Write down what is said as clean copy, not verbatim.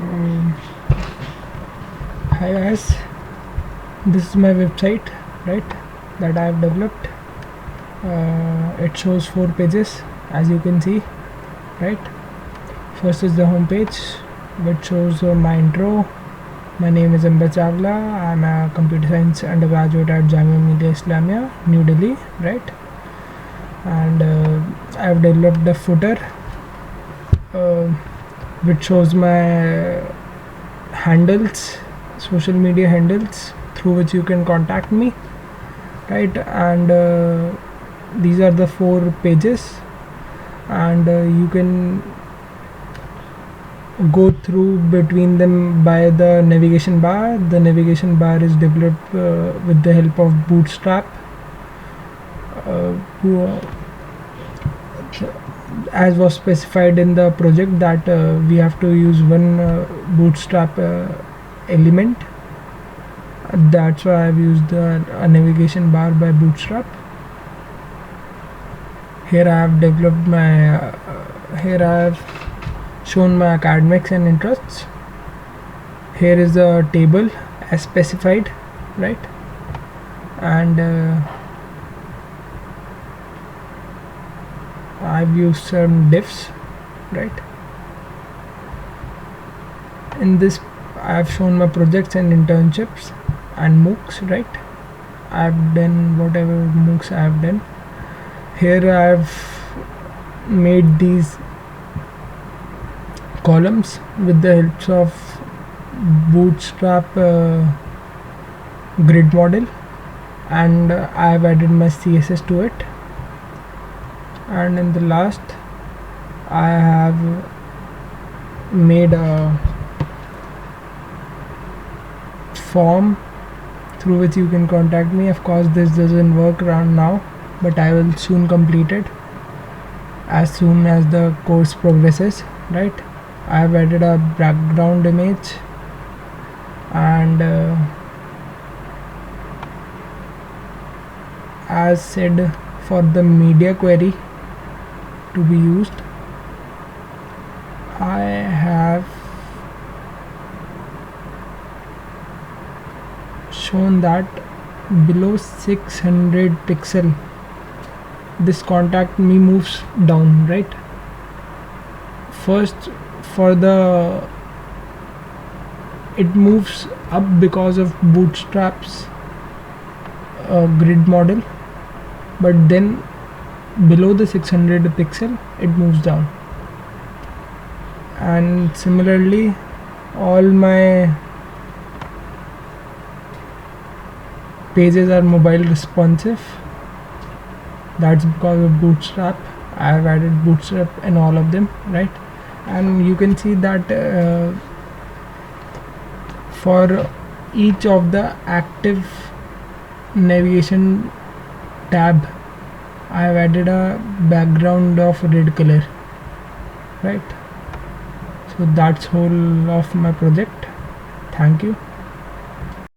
Um, Hi guys, this is my website, right, that I have developed. It shows 4 pages, as you can see, right. First is the home page, which shows my intro. My name is Amba Chawla. I'm a computer science undergraduate at Jamia Millia Islamia, New Delhi, right. And I've developed a footer uh, which shows my handles, social media handles through which you can contact me, right. And these are the 4 pages, and you can go through between them by the navigation bar. The navigation bar is developed with the help of Bootstrap, as was specified in the project that we have to use one Bootstrap element. That's why I've used a navigation bar by Bootstrap. Here I have developed my here I have shown my academics and interests. Here is the table as specified, right. And I've used some diffs, right. In this I've shown my projects and internships and MOOCs, right. I've done whatever MOOCs I've done. Here I've made these columns with the help of Bootstrap grid model, and I've added my CSS to it. And in the last I have made a form through which you can contact me. Of course this doesn't work around now, but I will soon complete it as soon as the course progresses, right. I have added a background image, and as said, for the media query to be used, I have shown that below 600 pixel this contact me moves down, right. First, for the it moves up because of Bootstrap's grid model, but then below the 600 pixel it moves down. And similarly, all my pages are mobile responsive. That's because of Bootstrap. I have added Bootstrap in all of them, right. And you can see that for each of the active navigation tab I have added a background of red color, right. So that's whole of my project. Thank you.